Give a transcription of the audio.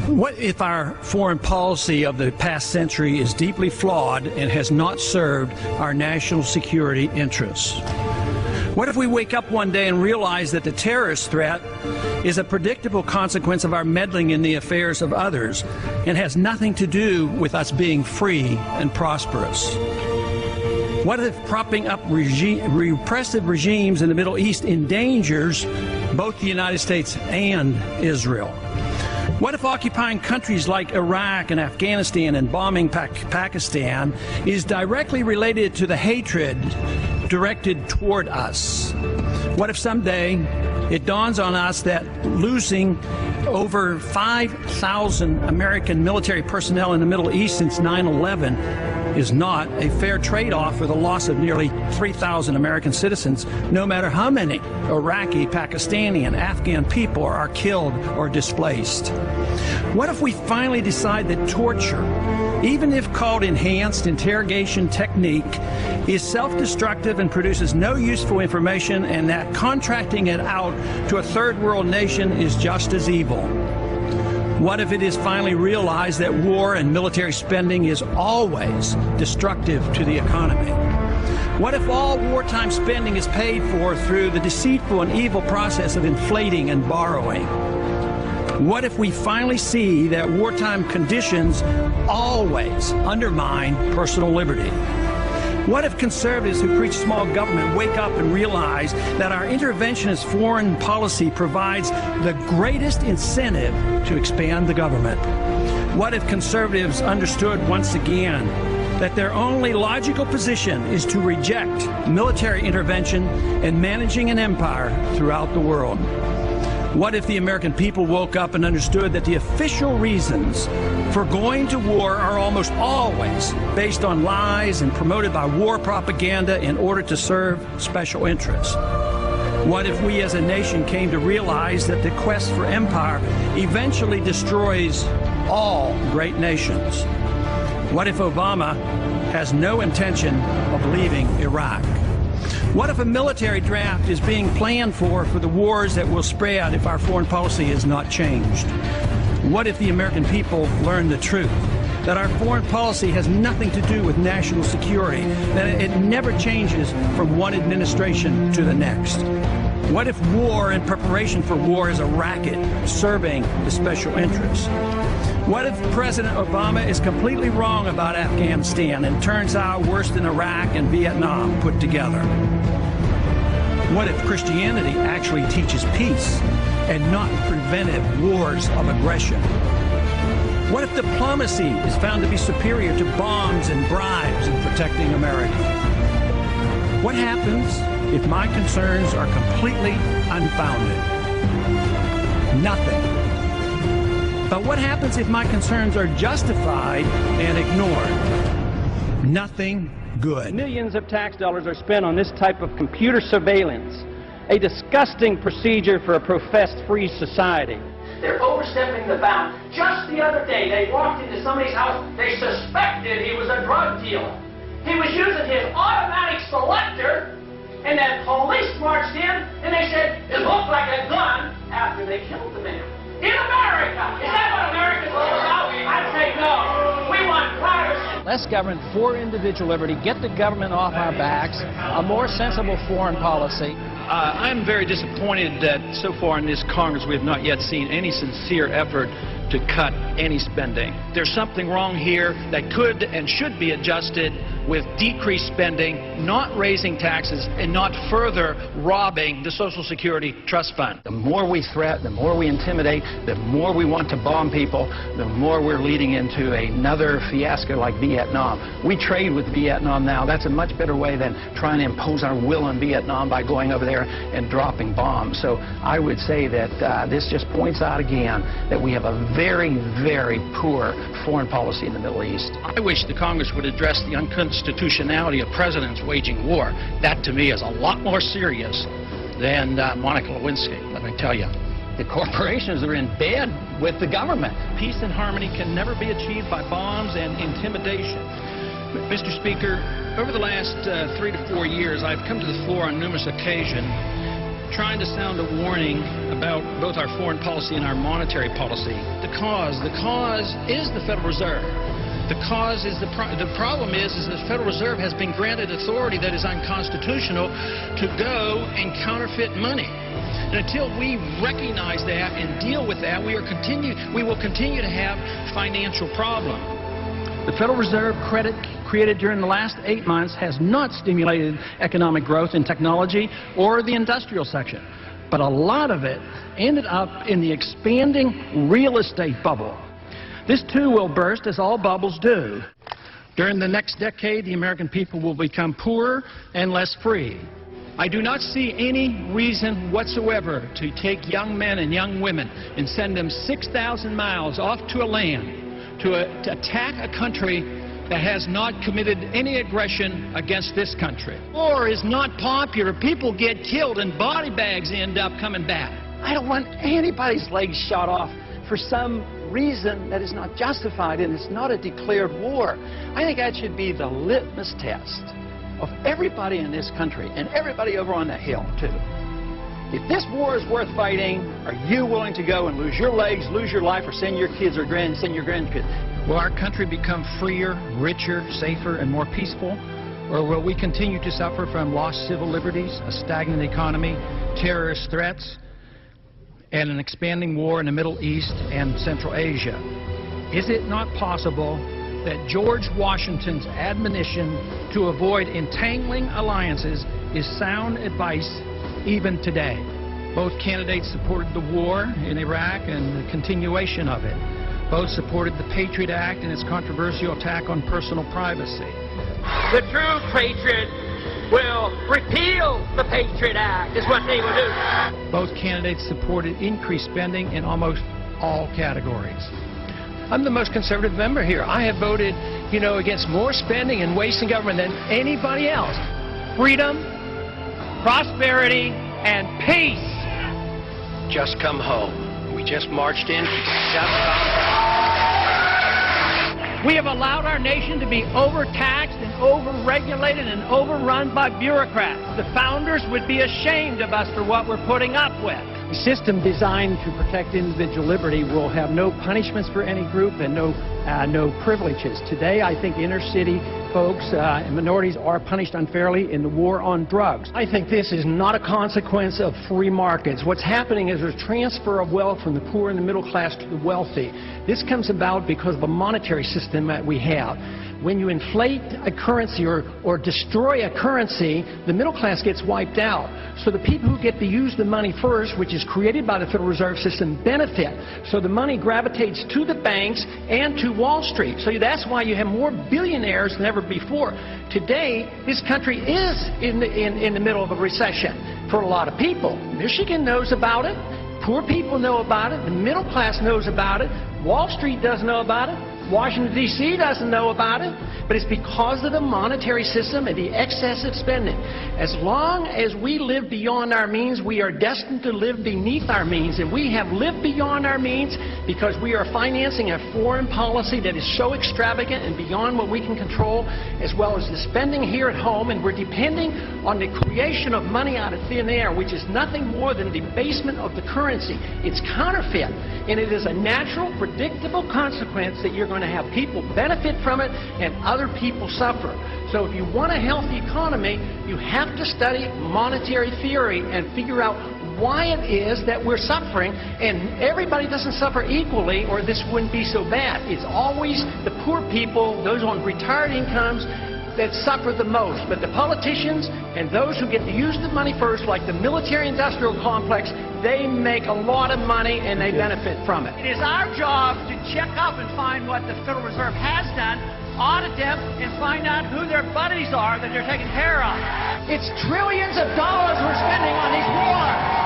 What if our foreign policy of the past century is deeply flawed and has not served our national security interests? What if we wake up one day and realize that the terrorist threat is a predictable consequence of our meddling in the affairs of others and has nothing to do with us being free and prosperous? What if propping up repressive regimes in the Middle East endangers both the United States and Israel? What if occupying countries like Iraq and Afghanistan and bombing Pakistan is directly related to the hatred directed toward us? What if someday it dawns on us that losing over 5,000 American military personnel in the Middle East since 9/11 is not a fair trade-off for the loss of nearly 3,000 American citizens, no matter how many Iraqi, Pakistani, and Afghan people are killed or displaced? What if we finally decide that torture, even if called enhanced interrogation technique, is self-destructive and produces no useful information, and that contracting it out to a third world nation is just as evil? What if it is finally realized that war and military spending is always destructive to the economy? What if all wartime spending is paid for through the deceitful and evil process of inflating and borrowing? What if we finally see that wartime conditions always undermine personal liberty? What if conservatives who preach small government wake up and realize that our interventionist foreign policy provides the greatest incentive to expand the government? What if conservatives understood once again that their only logical position is to reject military intervention and managing an empire throughout the world? What if the American people woke up and understood that the official reasons for going to war are almost always based on lies and promoted by war propaganda in order to serve special interests? What if we as a nation came to realize that the quest for empire eventually destroys all great nations? What if Obama has no intention of leaving Iraq? What if a military draft is being planned for the wars that will spread if our foreign policy is not changed? What if the American people learn the truth, that our foreign policy has nothing to do with national security, that it never changes from one administration to the next? What if war and preparation for war is a racket serving the special interests? What if President Obama is completely wrong about Afghanistan and turns out worse than Iraq and Vietnam put together? What if Christianity actually teaches peace and not preventive wars of aggression? What if diplomacy is found to be superior to bombs and bribes in protecting America? What happens if my concerns are completely unfounded? Nothing. But what happens if my concerns are justified and ignored? Nothing good. Millions of tax dollars are spent on this type of computer surveillance, a disgusting procedure for a professed free society. They're overstepping the bound. Just the other day, they walked into somebody's house. They suspected he was a drug dealer. He was using his automatic selector, and then police marched in, and they said, it looked like a gun after they killed the man. In America! Is that what America's all about? I'd say no. We want privacy. Less government for individual liberty, get the government off our backs, a more sensible foreign policy. I'm very disappointed that so far in this Congress we have not yet seen any sincere effort to cut any spending. There's something wrong here that could and should be adjusted with decreased spending, not raising taxes, and not further robbing the Social Security Trust Fund. The more we threat, the more we intimidate, the more we want to bomb people, the more we're leading into another fiasco like Vietnam. We trade with Vietnam now. That's a much better way than trying to impose our will on Vietnam by going over there and dropping bombs. So I would say that this just points out again that we have a very, very poor foreign policy in the Middle East. I wish the Congress would address the unconstitutionality of presidents waging war. That, to me, is a lot more serious than Monica Lewinsky, let me tell you. The corporations are in bed with the government. Peace and harmony can never be achieved by bombs and intimidation. Mr. Speaker, over the last 3 to 4 years, I've come to the floor on numerous occasions trying to sound a warning about both our foreign policy and our monetary policy. The cause is the Federal Reserve. The cause is the problem is the Federal Reserve has been granted authority that is unconstitutional to go and counterfeit money. And until we recognize that and deal with that, we will continue to have financial problems. The Federal Reserve credit created during the last 8 months has not stimulated economic growth in technology or the industrial section, but a lot of it ended up in the expanding real estate bubble. This too will burst, as all bubbles do. During the next decade, the American people will become poorer and less free. I do not see any reason whatsoever to take young men and young women and send them 6,000 miles off to a land to attack a country that has not committed any aggression against this country. War is not popular. People get killed and body bags end up coming back. I don't want anybody's legs shot off for some reason that is not justified, and it's not a declared war. I think that should be the litmus test of everybody in this country and everybody over on that hill too. If this war is worth fighting, are you willing to go and lose your legs, lose your life, or send your kids or send your grandkids? Will our country become freer, richer, safer, and more peaceful? Or will we continue to suffer from lost civil liberties, a stagnant economy, terrorist threats, and an expanding war in the Middle East and Central Asia? Is it not possible that George Washington's admonition to avoid entangling alliances is sound advice even today? Both candidates supported the war in Iraq and the continuation of it. Both supported the Patriot Act and its controversial attack on personal privacy. The true patriot will repeal the Patriot Act, is what they will do. Both candidates supported increased spending in almost all categories. I'm the most conservative member here. I have voted, against more spending and waste in government than anybody else. Freedom, prosperity, and peace. Just come home. We just marched in. We have allowed our nation to be overtaxed and overregulated and overrun by bureaucrats. The founders would be ashamed of us for what we're putting up with. A system designed to protect individual liberty will have no punishments for any group and no privileges. Today, I think inner city folks and minorities are punished unfairly in the war on drugs. I think this is not a consequence of free markets. What's happening is there's a transfer of wealth from the poor and the middle class to the wealthy. This comes about because of the monetary system that we have. When you inflate a currency or destroy a currency, the middle class gets wiped out. So the people who get to use the money first, which is created by the Federal Reserve System, benefit. So the money gravitates to the banks and to Wall Street. So that's why you have more billionaires than ever before. Today, this country is in the middle of a recession for a lot of people. Michigan knows about it. Poor people know about it. The middle class knows about it. Wall Street doesn't know about it. Washington, D.C. doesn't know about it, but it's because of the monetary system and the excessive spending. As long as we live beyond our means, we are destined to live beneath our means, and we have lived beyond our means because we are financing a foreign policy that is so extravagant and beyond what we can control, as well as the spending here at home, and we're depending on the creation of money out of thin air, which is nothing more than debasement of the currency. It's counterfeit, and it is a natural, predictable consequence that you're going to have people benefit from it and other people suffer. So if you want a healthy economy, you have to study monetary theory and figure out why it is that we're suffering. And everybody doesn't suffer equally, or this wouldn't be so bad. It's always the poor people, those on retired incomes, that suffer the most. But the politicians and those who get to use the money first, like the military-industrial complex, they make a lot of money and they benefit from it. It is our job to check up and find what the Federal Reserve has done, audit them, and find out who their buddies are that they're taking care of. It's trillions of dollars we're spending on these wars.